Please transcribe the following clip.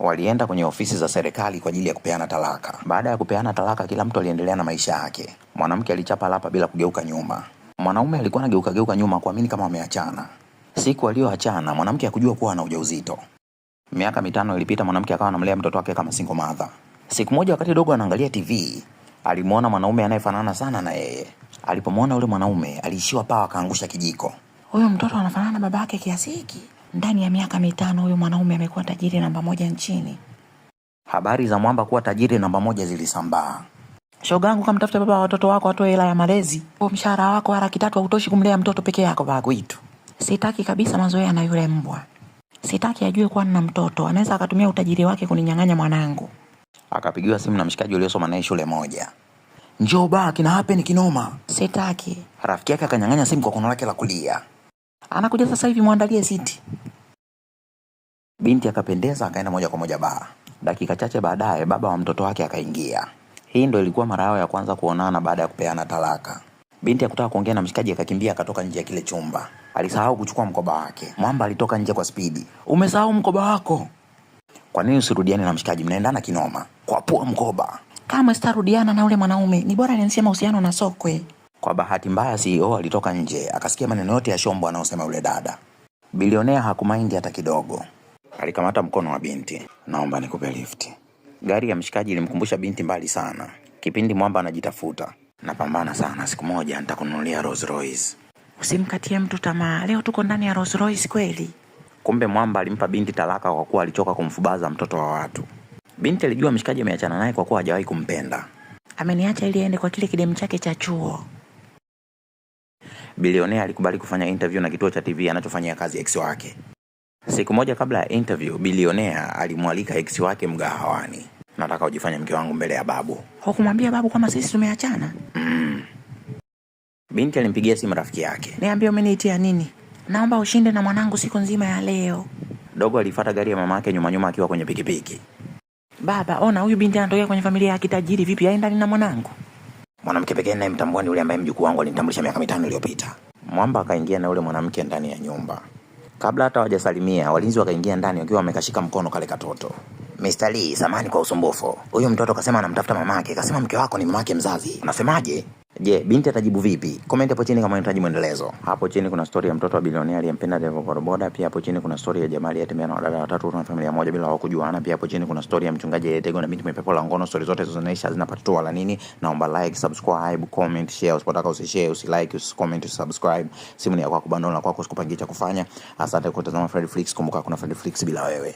Walienda kwenye ofisi za serikali kwa ajili ya kupeana talaka. Baada ya kupeana talaka, kila mtu aliendelea na maisha yake. Mwanamke alichapa lapa bila kugeuka nyuma. Mwanaume alikuwa anageuka nyuma kuamini kama wameachana. Siku walioachana, mwanamke hakujua kuwa ana ujauzito. Miaka 5 ilipita, mwanamke akawa anamlea mtoto wake kama single mother. Siku moja wakati dogo anaangalia TV, alimuona mwanaume anayefanana sana na yeye. Alipomuona yule mwanaume, aliishiwa pawa, akaangusha kijiko. Huyo mtoto anafanana na babake kiasi hiki? Ndani ya miaka 5 huyo mwanaume amekuwa tajiri namba 1 nchini. Habari za mwamba kuwa tajiri namba 1 zilisambaa. Shogangu, kamtafute baba wa watoto wako atoe hela ya malezi. Kwa mshahara wako haraki 3 hautoshi kumlea mtoto peke yako Bagwitu. Sitaki kabisa mazoea na yule mbwa. Sitaki ajue kuwa nina mtoto, anaweza akatumia utajiri wake kuninyang'anya mwanangu. Akapigiwa simu na mshikaji aliyesoma naye shule moja. Njoo ba, kina happen kinoma. Sitaki. Rafiki yake akanyang'anya simu kwa kono lake la kulia. Anakuja sasa hivi, muandalie siti. Binti akapendeza, akaenda moja kwa moja baa. Dakika chache baadaye baba wa mtoto wake akaingia. Hii ndio ilikuwa mara yao ya kwanza kuonana baada ya kupeana talaka. Binti hakutaka kuongea na mshikaji, akakimbia akatoka nje ya kile chumba. Alisahau kuchukua mkoba wake. Mwamba alitoka nje kwa spidi. Umesahau mkoba wako? Kwa nini usirudiane na mshikaji, mnaendana kinoma? Kwa pua mkoba. Kama sitarudiana na ule mwanaume, ni bora nianzie mahusiano na sokwe. Kwa bahati mbaya CEO alitoka nje, akasikia maneno yote ya shombo anaosema yule dada. Bilionea hakumaindi hata kidogo. Alikamata mkono wa binti. Naomba nikupe lifti. Gari ya mshikaji ilimkumbusha binti mbali sana. Kipindi Mwamba anajitafuta. Napambana sana, siku moja nitakununulia Rolls Royce. Usimkatie mtu tamaa, leo tuko ndani ya Rolls Royce kweli. Kumbe Mwamba alimpa binti talaka kwa kuwa alichoka kumfubaza mtoto wa watu. Binti alijua mshikaji ameachana naye kwa kuwa hajawahi kumpenda. Ameniacha ili aende kwa kile kidemu chake cha chuo. Bilionea alikubali kufanya interview na kituo cha TV anachofanyia kazi ex wake. Siku moja kabla ya interview, bilionea alimwalika ex wake mgahawani. Nataka ujifanye mke wangu mbele ya babu. Hukumwambia babu kama sisi tumeachana? Binti alimpigia simu rafiki yake. Niambie umeniitia nini? Naomba ushinde na mwanangu siku nzima ya leo. Dogo alifuata gari ya mama yake nyuma akiwa kwenye pikipiki. Baba, ona huyu binti anatokea kwenye familia ya kitajiri, vipi aenda na mwanangu? Mwanamke pekee naye mtambua ni yule ambaye mjukuu wangu alinitambulisha miaka 5 iliyopita. Mwamba akaingia na yule mwanamke ndani ya nyumba. Kabla hata hawajasalimia, walinzi wakaingia ndani wakiwa wamekashika mkono kale katoto. Mr. Lee, samahani kwa usumbufu. Huyu mtoto kasema anamtafuta mamake, kasema mke wako ni mamake mzazi. Unasemaje? Je, binti atajibu vipi? Comment hapo chini kama unahitaji muendelezo. Hapo chini kuna story ya mtoto wa bilionea aliyempenda dereva boda. Pia hapo chini kuna story ya jamaa aliyetembea na wadada watatu na familia moja bila wao kujuana. Pia hapo chini kuna story ya mchungaji aliyetegwa na binti mwenye pepo la ngono. Story zote hizo zinaisha hazina part 2 wala nini. Naomba like, subscribe, comment, share. Usipotaka usishare, usilike, usicomment, usubscribe. Simu ni yako kubandona kwako, sikupangia cha kufanya. Asante kwa kutazama Freddy Flix. Kumbuka kuna Freddy Flix bila wewe.